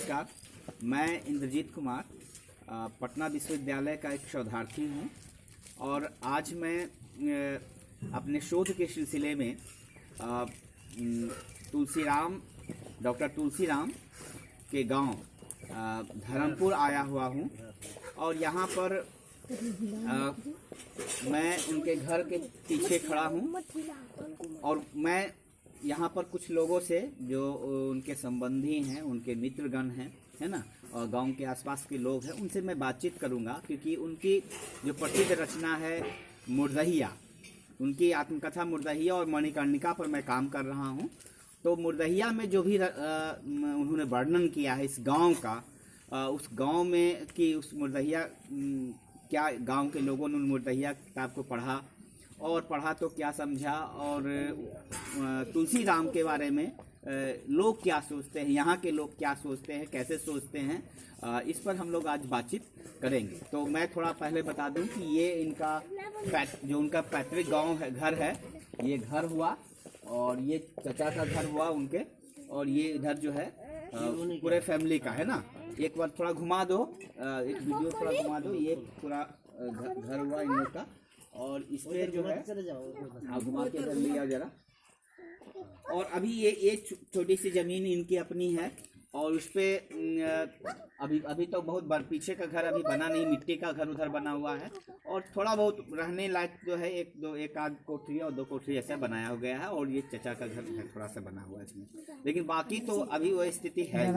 नमस्कार, मैं इंद्रजीत कुमार पटना विश्वविद्यालय का एक शोधार्थी हूँ और आज मैं अपने शोध के सिलसिले में डॉक्टर तुलसीराम के गांव धर्मपुर आया हुआ हूँ और यहाँ पर मैं उनके घर के पीछे खड़ा हूँ और मैं यहाँ पर कुछ लोगों से जो उनके संबंधी हैं, उनके मित्रगण हैं, है ना, और गांव के आसपास के लोग हैं, उनसे मैं बातचीत करूँगा क्योंकि उनकी जो प्रसिद्ध रचना है मुर्दहिया, उनकी आत्मकथा मुर्दहिया और मणिकर्णिका पर मैं काम कर रहा हूँ। तो मुर्दहिया में जो भी उन्होंने वर्णन किया है इस गांव का, उस गांव में कि उस मुर्दहिया क्या गांव के लोगों ने मुर्दहिया किताब को पढ़ा तो क्या समझा और तुलसीराम के बारे में लोग क्या सोचते हैं, यहाँ के लोग क्या सोचते हैं, कैसे सोचते हैं, इस पर हम लोग आज बातचीत करेंगे। तो मैं थोड़ा पहले बता दूं कि ये इनका जो उनका पैतृक गांव है, घर है, ये घर हुआ और ये चचा का घर हुआ उनके, और ये इधर जो है पूरे फैमिली का है ना। एक बार थोड़ा घुमा दो, एक वीडियो थोड़ा घुमा दो, ये पूरा घर हुआ इन लोग का। और इसमें जो है घुमा के कर लिया जरा। और अभी ये छोटी सी जमीन इनकी अपनी है और उस पे अभी तो बहुत पीछे का घर अभी बना नहीं, मिट्टी का घर उधर बना हुआ है और थोड़ा बहुत रहने लायक जो है एक आध कोठरी और दो कोठरी ऐसा बनाया हो गया है और ये चचा का घर थोड़ा सा बना हुआ है इसमें, लेकिन बाकी तो अभी वो स्थिति है।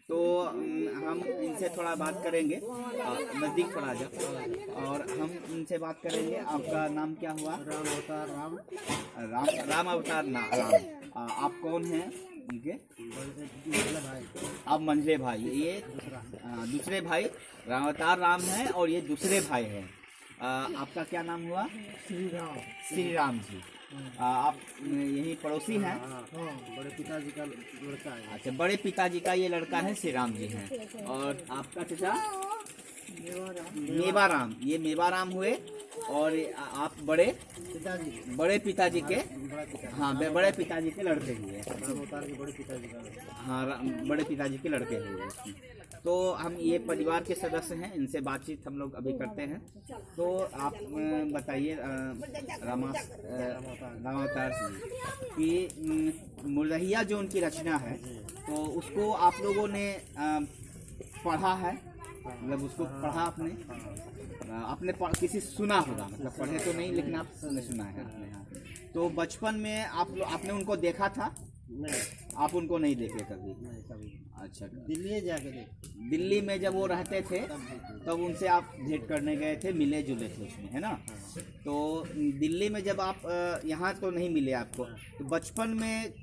तो हम इनसे थोड़ा बात करेंगे, नज़दीक थोड़ा जा, और हम इनसे बात करेंगे। आपका नाम क्या हुआ? राम अवतार राम। आप कौन हैं इनके? आप मंझले भाई। ये दूसरे भाई राम अवतार राम है और ये दूसरे भाई हैं। आपका क्या नाम हुआ? श्री राम जी। आप यही पड़ोसी हैं? बड़े पिताजी का लड़का है। अच्छा, बड़े पिताजी का ये लड़का है, श्री राम जी हैं। और आपका चाचा? मेवाराम। ये मेवाराम हुए और आप बड़े पिताजी के, हाँ, बड़े पिताजी के लड़के हुए। हाँ, बड़े पिताजी के लड़के हुए। तो हम ये परिवार के सदस्य हैं, इनसे बातचीत हम लोग अभी करते हैं। तो आप बताइए रामावतार जी कि मुर्दहिया जो उनकी रचना है तो उसको आप लोगों ने पढ़ा है, मतलब उसको पढ़ा आपने किसी सुना होगा, मतलब पढ़े तो नहीं लेकिन आपने सुना है आपने। हाँ, तो बचपन में आपने उनको देखा था? नहीं, आप उनको नहीं देखे कभी? नहीं कभी। अच्छा, दिल्ली जाके देखे। दिल्ली में जब वो रहते थे तब उनसे आप भेंट करने गए थे, मिले जुले थे उसमें, है ना? तो दिल्ली में जब आप यहाँ तो नहीं मिले आपको, तो बचपन में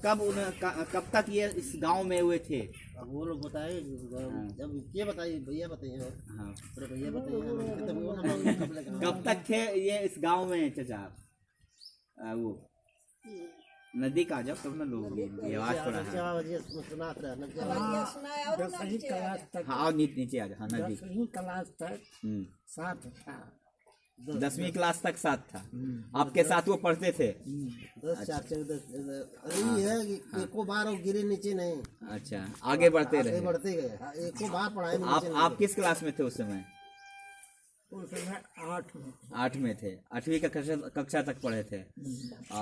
कब तक ये इस गांव में हुए थे? अब वो लोग बताए, जब ये बताइए, भैया बताइए। हाँ, भैया बताइए कब तक थे ये इस गांव में चाचा? वो नजदीक आ जाओ तब ना लोग आवाज थोड़ा हाँ, और नीचे आ जाओ। हाँ, नजदीक। 10वीं क्लास तक साथ था। 10वीं क्लास तक साथ था। आपके साथ वो पढ़ते थे? 10 4 14 है कि एको बार वो गिरे नीचे नहीं। अच्छा, आगे बढ़ते रहे, बढ़ते गए, एको बार पढ़ाई। आप किस क्लास में थे उस समय? उस समय 8 में थे। 8वीं कक्षा तक पढ़े थे।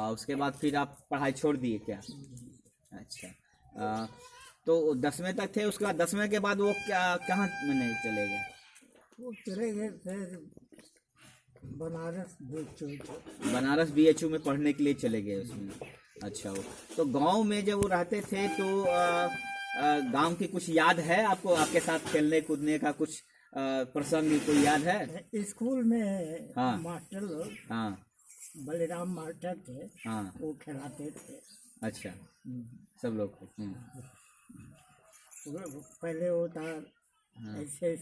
उसके बाद फिर आप पढ़ाई छोड़ दिए क्या? अच्छा, तो 10वें तक थे। उसके बाद 10वें के बाद वो कहाँ मैंने चले गए? वो चले गए फिर बनारस BHU में पढ़ने के लिए चले गए उसमें। अच्छा, वो तो गांव में जब वो रहते थे तो गांव की कुछ याद है आपको? आपके साथ खेलने कूदने का कुछ प्रसंग कोई याद है? स्कूल में हाँ, मास्टर लोग, हाँ, बलिराम मास्टर थे, हाँ, वो खिलाते थे। अच्छा, सब लोग पहले होता ऐसे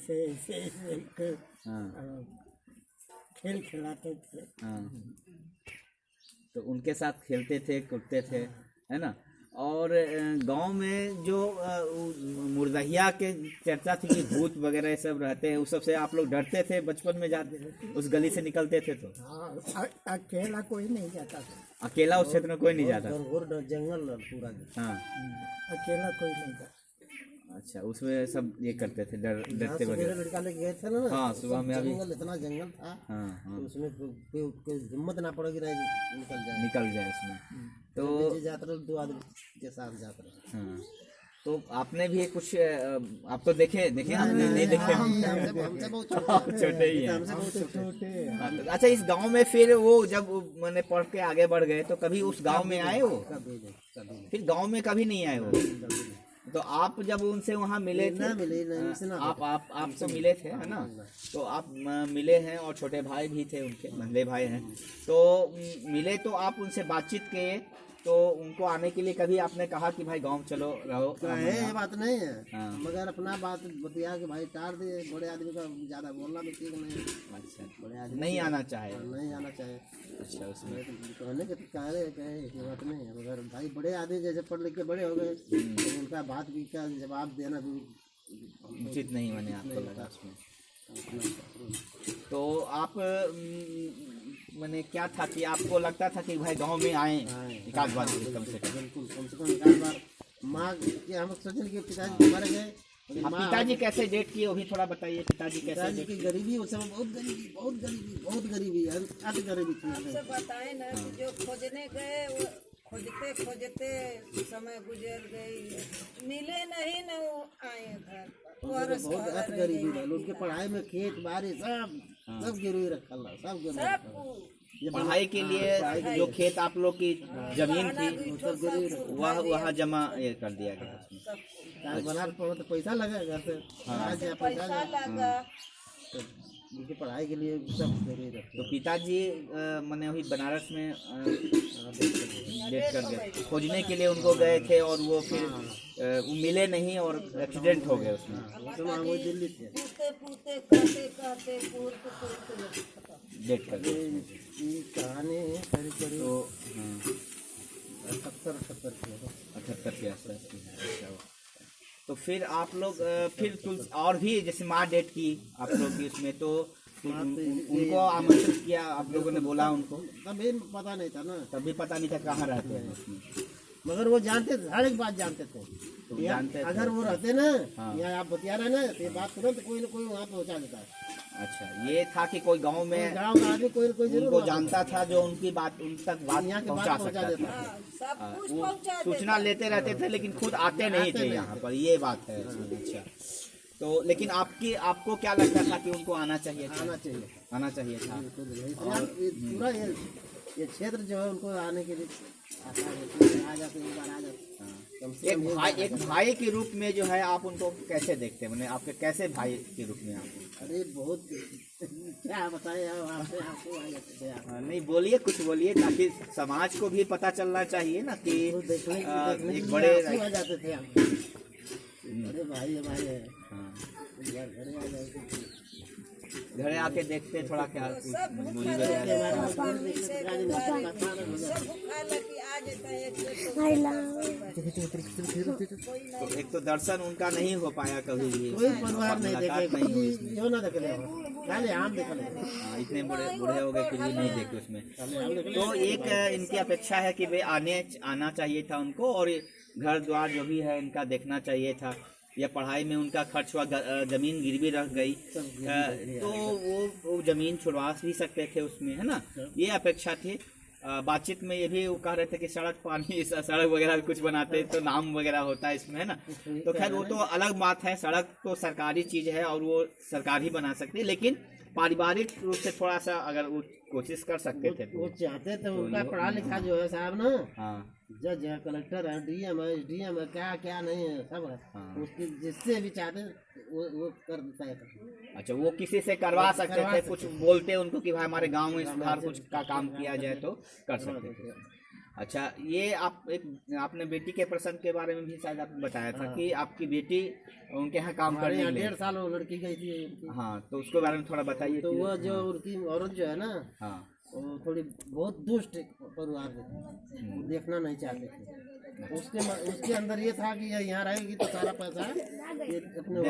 खेल खिलाते थे। हाँ, तो उनके साथ खेलते थे, कूदते थे, है ना? और गांव में जो मुर्दहिया के चर्चा थी कि भूत वगैरह सब रहते हैं, उस सब से आप लोग डरते थे बचपन में? जाते उस गली से निकलते थे तो? हाँ, अकेला कोई नहीं जाता था। अकेला उस क्षेत्र में कोई नहीं जाता? जंगल पूरा। हाँ, अकेला कोई नहीं जाता। अच्छा, उसमें सब ये करते थे, डरते सवेरे वगैरह। लड़का लेके गए थे ना। हाँ, सुबह में अभी जंगल, इतना जंगल था, हाँ तो हाँ उसमें कोई हिम्मत ना पड़ेगी नहीं निकल जाए। निकल जाए उसमें। तो नीचे जाते रहे 2 आदमी के साथ जाते रहे। हाँ, तो आपने भी कुछ आप तो देखे आपने नहीं देखे हमसे बहुत छोटे छोटे ही हैं। हमसे बहुत छोटे। हाँ, तो अच्छा, इस गांव में फिर वो जब मैंने पढ़ के आगे बढ़ गए तो कभी उस गांव में आए हो? कभी नहीं, कभी नहीं, फिर गांव में कभी नहीं आए हो? कभी नहीं। तो आप जब उनसे वहाँ मिले थे, ना मिले, ना उनसे ना आप तो मिले थे, है ना? तो आप मिले हैं और छोटे भाई भी थे उनके, मंदे भाई हैं, तो मिले तो आप उनसे बातचीत किए, तो उनको आने के लिए कभी आपने कहा कि भाई गांव चलो रहो? है ये बात नहीं है, हाँ। मगर अपना बात बतिया कि भाई टार दे। बड़े आदमी का ज्यादा बोलना भी ठीक नहीं। अच्छा, बड़े आदमी नहीं आना चाहे। नहीं आना चाहिए। अच्छा, उसमें कहने के कहे ये बात नहीं है, मगर भाई बड़े आदमी जैसे पढ़ लिख के बड़े हो गए, तो उनका बात भी का जवाब देना भी उचित नहीं मैंने आपको लगा उसमें। तो आप मैंने क्या था कि आपको लगता था कि भाई गांव में आए एक आध बार कम से कम? बिल्कुल, कम से कम 1 बार। माँ के हम सोचे कि पिताजी मर गए, लेकिन आप माँ पिताजी कैसे डेट किए वो भी थोड़ा बताइए। पिताजी कैसे पिताजी की गरीबी उस समय बहुत गरीबी, बहुत गरीबी, बहुत गरीबी, अति गरीबी थी। आपसे बताए ना कि जो खोजने गए वो खोजते खोजते समय गुजर गई, मिले नहीं ना वो आए घर पर। बहुत अति गरीबी रहा। उनके पढ़ाई में खेत बाड़ी सब गिरवी रखल रहा, सब गिरवी सब रखल। पढ़ाई के लिए जो खेत आप लोग की जमीन थी वह जमा ये कर दिया गया उसमें। बनार पड़ो तो पैसा लगे घर से, पैसा पैसा लगा। तो उनकी पढ़ाई के लिए सब गिरवी रखे। तो पिताजी मैंने वही बनारस में डेट कर दिया, खोजने के लिए उनको गए थे और वो फिर वो मिले नहीं और एक्सीडेंट हो गए उसमें। उस समय वो दिल्ली थे। पूते पूते कहते कहते पूरते खत्म। डेट कर दिया। ये कहानी करीब करीब तो हाँ, 78 की है। 78 के आसपास की है। अच्छा, तो फिर आप लोग फिर और भी जैसे माँ डेट की आप लोग की उसमें, तो उनको आमंत्रित किया आप लोगों ने, बोला उनको? तभी पता नहीं था ना, तभी पता नहीं था कहाँ रहते हैं उसमें। मगर वो जानते थे, हर एक बात जानते थे। तो जानते थे। अगर वो रहते ना, हाँ। या आप बतिया रहे ना, तो ये बात तुरंत कोई ना कोई वहाँ पहुँचा देता है। अच्छा, ये था कि कोई गांव में गाँव का आदमी कोई ना कोई जरूर उनको वहाँ जानता था जो उनकी बात उन तक बात यहाँ की पहुंचा बात पहुँचा सकता देता था। है। हाँ, सब कुछ वो पहुंचा सूचना लेते रहते थे लेकिन खुद आते नहीं थे यहाँ पर, ये बात है इसमें। अच्छा, तो लेकिन आपको क्या लगता था कि उनको आना चाहिए था? आना चाहिए। आना चाहिए था। ये पूरा ये क्षेत्र जो है उनको आने के लिए आसान होती है। आ जाते, एक बार आ जाते। कम से कम एक भाई के रूप में जो है आप उनको कैसे देखते हैं? मैंने आपके कैसे भाई के रूप में आप? अरे बहुत क्या बताएं यार, आपको आ जाते थे आप। नहीं, बोलिए, कुछ बोलिए, ताकि समाज को भी पता चलना चाहिए ना कि देखने एक के बड़े लिए आंसू आ जाते थे हम। अरे भाई हमारे हैं, हाँ, एक बार घरे आ जाते। घरे आके देखते थोड़ा क्या सब मजबूरी भूखा वगैरह। लगे, पानी से सब भूखा लगे आ जाता है एक तो एक तो दर्शन उनका नहीं हो पाया कभी भी, कोई परिवार नहीं मुलाकात देखे, नहीं हुई। क्यों ना देखे खाली आम देखे ले। हाँ, इतने बूढ़े हो गए फिर भी नहीं देखे उसमें। तो एक इनकी अपेक्षा है कि वे आना चाहिए था उनको, और घर द्वार जो भी है इनका देखना चाहिए था, या पढ़ाई में उनका खर्च हुआ, जमीन गिरवी रख गई तो वो जमीन छुड़वा भी सकते थे उसमें, है ना? ये अपेक्षा थी। बातचीत में ये भी वो कह रहे थे कि सड़क पानी सड़क वगैरह भी कुछ बनाते तो नाम वगैरह होता है इसमें, है ना? तो खैर वो तो अलग बात है, सड़क तो सरकारी चीज है और वो सरकार ही बना सकती है, लेकिन पारिवारिक रूप से थोड़ा सा अगर वो कोशिश कर सकते थे वो तो। चाहते थे, उनका पढ़ा लिखा जो है साहब ना, हाँ जज है, कलेक्टर है, डीएम है, एसडीएम है, क्या क्या नहीं है, सब है। हाँ। उसकी जिससे भी चाहते वो कर देता है। अच्छा, वो किसी से करवा सकते थे, कुछ बोलते उनको कि भाई हमारे गांव में सुधार कुछ का काम किया जाए तो कर सकते थे। अच्छा, ये आपने बेटी के प्रसंग के बारे में भी शायद आपने बताया था कि आपकी बेटी उनके यहाँ काम हमारे करने यहाँ के लिए। 1.5 साल वो लड़की गई थी उनकी। हाँ, तो उसके बारे में थोड़ा बताइए। तो वो जो उनकी औरत जो है ना, हाँ, वो थोड़ी बहुत दुष्ट परिवार से, वो देखना नहीं चाहते थे। उसके अंदर ये था कि ये यहाँ रहेगी तो सारा पैसा ये अपने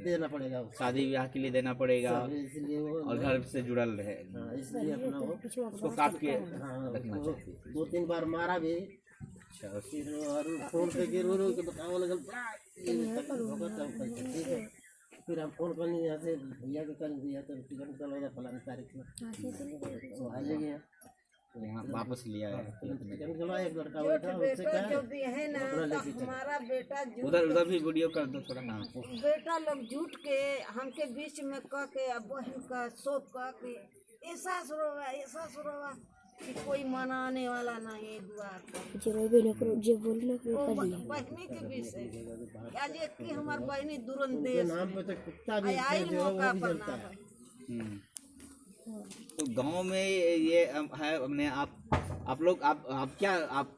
देना पड़ेगा उसको। शादी ब्याह के लिए देना पड़ेगा इसलिए वो और घर से जुड़ल रहे, हाँ, इसलिए अपना वो उसको काट के हाँ, रखना उसको चाहिए। 2-3 बार मारा भी। अच्छा, फिर और फोन पे गिर के बताओ लगल, ये तक होगा तब पैसा ठीक है। फिर हम फोन करनी यहाँ से भैया के कर दिया तो टिकट निकल होगा फलानी तारीख में तो आ जाएंगे तो यहाँ वापस लिया है टिकट निकलवा एक लड़का बैठा उससे बेटा कहा जो भी है ना तो हमारा बेटा झूठ उधर उधर भी वीडियो कर दो थोड़ा। हाँ बेटा लोग झूठ के हमके बीच में कह के अब बहन का सोप कह के ऐसा सुरवा कि कोई मनाने वाला नहीं है दुआ को बहनी के बीच है आज एक की हमार बहनी दुरंत देश नाम पे तो कुत्ता भी आई जो है वो मौका भी पर जलता ना है। हम्म। तो गांव में ये है अपने आप लोग आप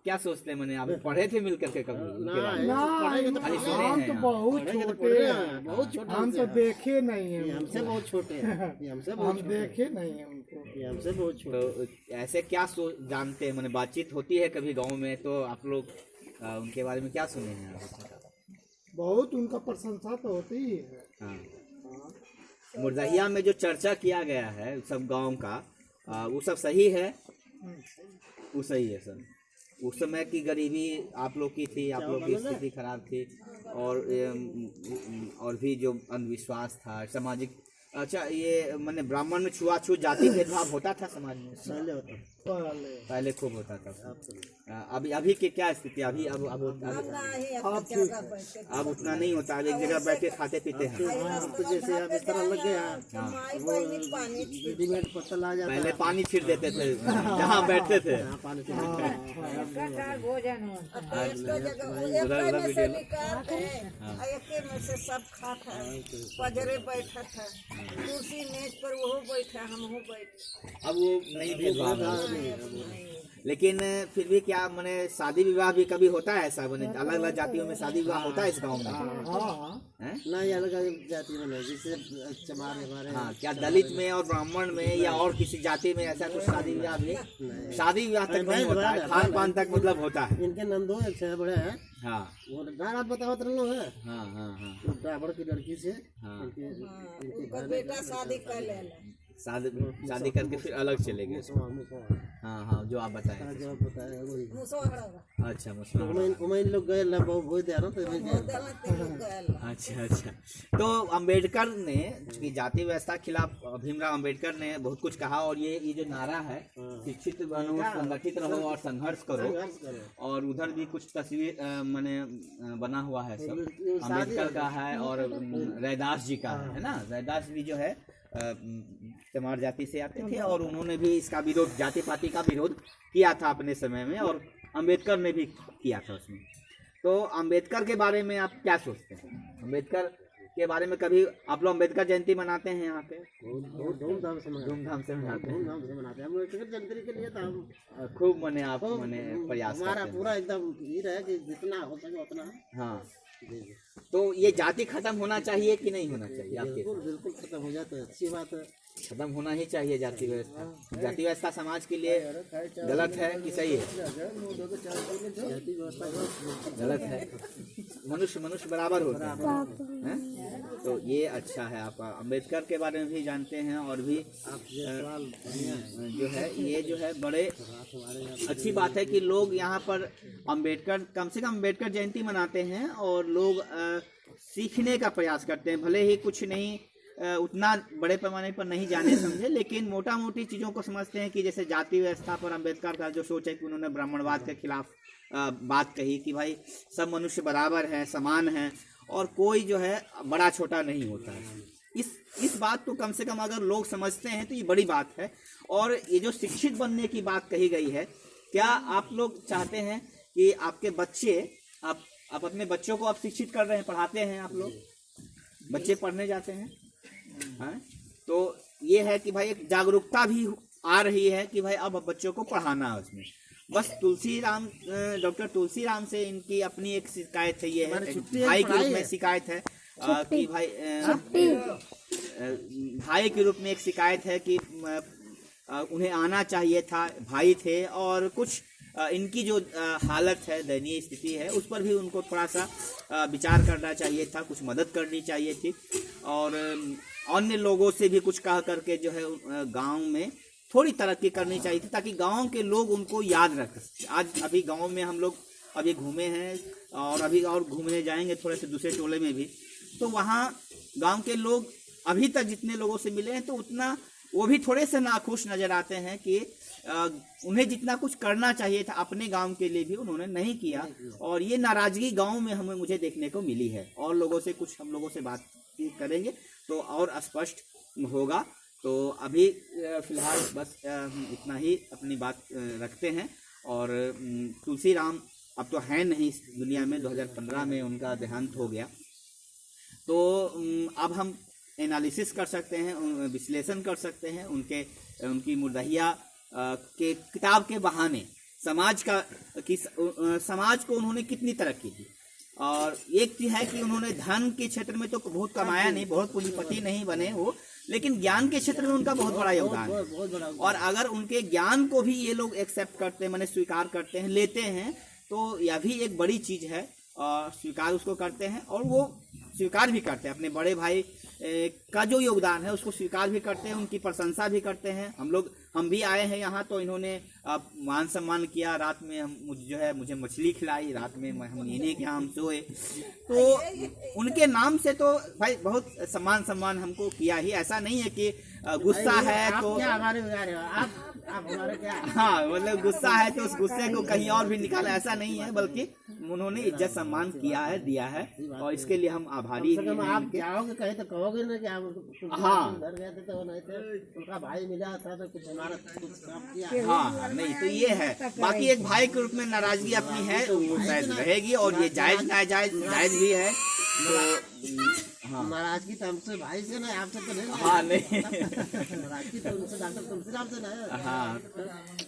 क्या सोचते हैं? मैंने आप पढ़े थे मिल करके कभी उनके बारे में? पढ़ेंगे तो खाली सुने हम हैं तो आप। बहुत पढ़ेंगे तो छोटे पढ़े हैं, हैं, बहुत छोटे हम तो देखे नहीं ये हैं, हमसे बहुत छोटे हैं, ये हमसे बहुत हम छोटे हैं, देखे नहीं हैं उनको। ये हमसे बहुत छोटे हैं। तो ऐसे क्या जानते हैं? मैंने बातचीत होती है कभी गांव में तो आप लोग उनके बारे में क्या सुने हैं आप? बहुत उनका प्रशंसा तो होती ही है। हाँ मुर्दहिया में जो चर्चा किया गया है सब गांव का वो सब सही है? वो सही है सर। उस समय की गरीबी आप लोग की थी, आप लोग की स्थिति खराब थी और भी जो अंधविश्वास था सामाजिक। अच्छा ये मैंने ब्राह्मण में छुआछूत जाति भेदभाव होता था समाज में? पहले होता है। पहले खूब होता था। अभी की क्या स्थिति? अभी अब अब उतना नहीं होता। अब एक जगह बैठ के खाते पीते हैं। अब तो जैसे अब इस तरह लग गया वो रेडीमेड पत्तल आ जाता पहले पानी छिट देते थे जहाँ बैठते थे। है पानी से में से सब खाता है पजरे बैठा था कुर्सी मेज पर वो बैठा हम बैठे। अब वो नहीं भेदभाव है। लेकिन फिर भी क्या मैंने शादी विवाह भी कभी होता है ऐसा? मैंने अलग अलग जातियों में शादी विवाह होता है इस गांव में? हैं? ना ये अलग अलग जाति में नहीं, जैसे चमार हमारे हाँ क्या दलित में और ब्राह्मण में या और किसी जाति में ऐसा कुछ शादी विवाह भी? शादी विवाह तक नहीं होता है, खान पान तक मतलब होता है। इनके नंदो एक से बड़े हैं हाँ वो रात बतावत रहो है हाँ हाँ हाँ तो ड्राइवर की लड़की से हाँ। उनका बेटा शादी कर लेला शादी करके फिर अलग चले गए। हाँ हाँ जो आप बताए थे। जो बताया वही मुसोहरा अच्छा मुस्लिम। उमें लोग गए ला बहुत बहुत यार तो अच्छा अच्छा। तो अंबेडकर ने चूंकि जाति व्यवस्था के खिलाफ भीमराव अंबेडकर ने बहुत कुछ कहा और ये जो नारा है शिक्षित बनो संगठित रहो और संघर्ष करो और उधर भी कुछ तस्वीर मैंने बना हुआ है सब अंबेडकर का है और रैदास जी का है ना। रैदास भी जो है चमार जाति से आते थे और उन्होंने भी इसका विरोध जाति पाति का विरोध किया था अपने समय में और अंबेडकर ने भी किया था उसमें। तो अंबेडकर के बारे में आप क्या सोचते हैं? अंबेडकर के बारे में कभी आप लोग अंबेडकर जयंती मनाते हैं यहाँ पे? धूमधाम से मनाते मनाते हैं। धूमधाम से मनाते हैं। हम टिकट जनवरी के लिए तो हम खूब मने आप मने प्रयास हमारा करते हैं। पूरा एकदम ये रहे कि जितना हो सके उतना हाँ तो ये जाति खत्म होना चाहिए कि नहीं होना चाहिए आपके? बिल्कुल बिल्कुल खत्म हो जाता है, अच्छी बात है। खत्म होना ही चाहिए जाति व्यवस्था। जाति व्यवस्था समाज के लिए गलत है कि सही है? जाति व्यवस्था गलत है। मनुष्य बराबर होता है। तो ये अच्छा है। आप अंबेडकर के बारे में भी जानते हैं और भी जो है ये जो है बड़े अच्छी बात है कि लोग यहाँ पर अंबेडकर कम से कम अंबेडकर जयंती मनाते हैं और लोग सीखने का प्रयास करते हैं। भले ही कुछ नहीं उतना बड़े पैमाने पर नहीं जाने समझे लेकिन मोटा मोटी चीज़ों को समझते हैं कि जैसे जाति व्यवस्था पर अंबेडकर का जो सोच है कि उन्होंने ब्राह्मणवाद के खिलाफ बात कही कि भाई सब मनुष्य बराबर हैं समान हैं और कोई जो है बड़ा छोटा नहीं होता है। इस बात को कम से कम अगर लोग समझते हैं तो ये बड़ी बात है। और ये जो शिक्षित बनने की बात कही गई है, क्या आप लोग चाहते हैं कि आपके बच्चे आप अपने बच्चों को आप शिक्षित कर रहे हैं, पढ़ाते हैं? आप लोग बच्चे पढ़ने जाते हैं हाँ? तो ये है कि भाई एक जागरूकता भी आ रही है कि भाई अब बच्चों को पढ़ाना है उसमें। बस डॉक्टर तुलसीराम से इनकी अपनी एक शिकायत है, ये है भाई के रूप में शिकायत है कि भाई भाई के रूप में एक शिकायत है कि उन्हें आना चाहिए था, भाई थे और कुछ इनकी जो हालत है दयनीय स्थिति है उस पर भी उनको थोड़ा सा विचार करना चाहिए था, कुछ मदद करनी चाहिए थी और अन्य लोगों से भी कुछ कह करके जो है गांव में थोड़ी तरक्की करनी चाहिए थी ताकि गांव के लोग उनको याद रख सकें। आज अभी गांव में हम लोग अभी घूमे हैं और अभी और घूमने जाएंगे थोड़े से दूसरे टोले में भी। तो वहाँ गांव के लोग अभी तक जितने लोगों से मिले हैं तो उतना वो भी थोड़े से नाखुश नजर आते हैं कि उन्हें जितना कुछ करना चाहिए था अपने गांव के लिए भी उन्होंने नहीं किया, और ये नाराजगी गांव में मुझे देखने को मिली है। और लोगों से कुछ हम लोगों से बात करेंगे तो और स्पष्ट होगा। तो अभी फिलहाल बस इतना ही अपनी बात रखते हैं। और तुलसी राम अब तो है नहीं इस दुनिया में, 2015 में उनका देहांत हो गया। तो अब हम एनालिसिस कर सकते हैं, विश्लेषण कर सकते हैं उनकी मुर्दहिया के किताब के बहाने समाज को उन्होंने कितनी तरक्की की। और एक चीज है कि उन्होंने धन के क्षेत्र में तो बहुत कमाया नहीं, बहुत पूंजीपति नहीं बने वो, लेकिन ज्ञान के क्षेत्र में उनका बहुत बड़ा योगदान है। और अगर उनके ज्ञान को भी ये लोग एक्सेप्ट करते हैं, माने स्वीकार करते हैं, लेते हैं, तो यह भी एक बड़ी चीज है। और स्वीकार उसको करते हैं और वो स्वीकार भी करते हैं अपने बड़े भाई का जो योगदान है उसको स्वीकार भी करते हैं, उनकी प्रशंसा भी करते हैं। हम भी आए हैं यहाँ तो इन्होंने मान सम्मान किया, रात में मुझे मछली खिलाई, रात में हम इन्हीं के यहाँ हम सोए। तो उनके नाम से तो भाई बहुत सम्मान हमको किया ही। ऐसा नहीं है कि गुस्सा है तो आप हमारे क्या, हाँ मतलब गुस्सा है तो उस गुस्से को कहीं और भी निकाला, ऐसा नहीं है, बल्कि उन्होंने इज्जत सम्मान किया है, दिया है, और इसके लिए हम आभारी हैं। आप जाओगे कहीं तो कहोगे ना कि आप हाँ घर गए थे तो नहीं थे, उनका भाई मिला था तो कुछ हमारा कुछ काम किया। हाँ नहीं तो ये है। बाकी एक भाई के रूप में नाराजगी अपनी है, वो शायद रहेगी, और ये जायज नाजायज भी है। तो हाँ नाराजगी तो हमसे भाई से ना, आपसे तो नहीं। हाँ नहीं नाराजगी तो उनसे डॉक्टर तुलसी राम से ना। हाँ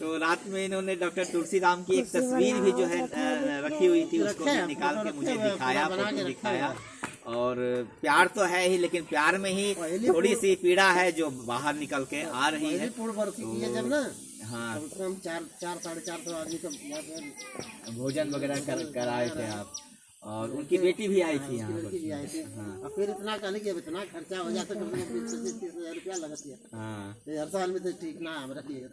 तो रात में इन्होंने डॉक्टर तुलसी राम की एक तस्वीर भी जो है रखी हुई थी, उसको भी निकाल के मुझे दिखाया, फोटो दिखाया। और प्यार तो है ही, लेकिन प्यार में ही थोड़ी सी पीड़ा है जो बाहर निकल के आ रही है। जब ना हाँ हम 4-4.5 आदमी का भोजन वगैरह कराए थे आप, और उनकी बेटी भी आई थी यहाँ पर। भी आई थी। हाँ और फिर इतना कहने कि अब इतना खर्चा हो जाता है, 20-30 रुपया लगती है। हाँ तो हर साल में तो ठीक ना हम रखिए,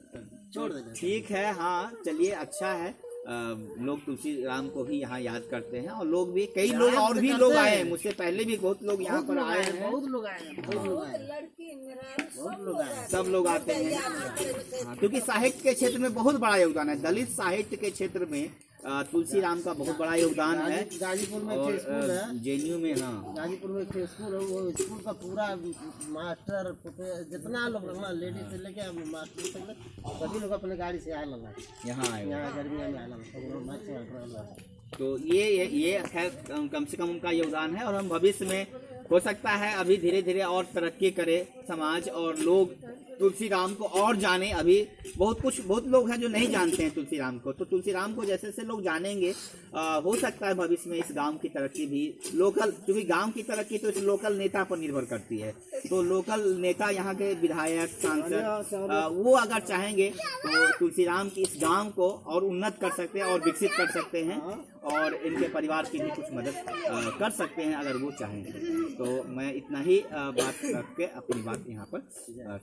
छोड़ देना। ठीक है। हाँ चलिए अच्छा है। लोग तुलसी राम को भी यहाँ याद करते हैं, और लोग भी कई लोग और भी लोग आए हैं, मुझसे पहले भी बहुत लोग यहाँ पर आए हैं, बहुत लोग आए हैं, बहुत लोग आए हैं, बहुत लोग आए हैं। सब लोग आते हैं। हाँ क्योंकि साहित्य के क्षेत्र में बहुत बड़ा योगदान है, दलित साहित्य के क्षेत्र में तुलसी राम का बहुत बड़ा योगदान है। गाजीपुर में एक स्कूल है, जेएनयू में, हाँ गाजीपुर में एक स्कूल है, वो स्कूल का पूरा मास्टर जितना लोग लगना, लेडीज से लेके मास्टर तक सभी लोग अपने गाड़ी से आए लगा, यहाँ आए। यहाँ गर्मियों में आए लगा। तो ये खैर कम से कम उनका योगदान है। और हम भविष्य में हो सकता है अभी धीरे धीरे और तरक्की करे समाज, और लोग तुलसी राम को और जाने। अभी बहुत लोग हैं जो नहीं जानते हैं तुलसी राम को, तो तुलसी राम को जैसे जैसे लोग जानेंगे हो सकता है भविष्य में इस गांव की तरक्की भी लोकल, क्योंकि गांव की तरक्की तो इस लोकल नेता पर निर्भर करती है। तो लोकल नेता, यहाँ के विधायक, सांसद, वो अगर चाहेंगे तो तुलसी राम की इस गांव को और उन्नत कर सकते हैं और विकसित कर सकते हैं, और इनके परिवार की भी कुछ मदद कर सकते हैं अगर वो चाहें। तो मैं इतना ही बात करके अपनी बात यहाँ पर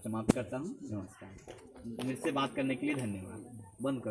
समाप्त करता हूँ। नमस्कार। मेरे से बात करने के लिए धन्यवाद। बंद कर।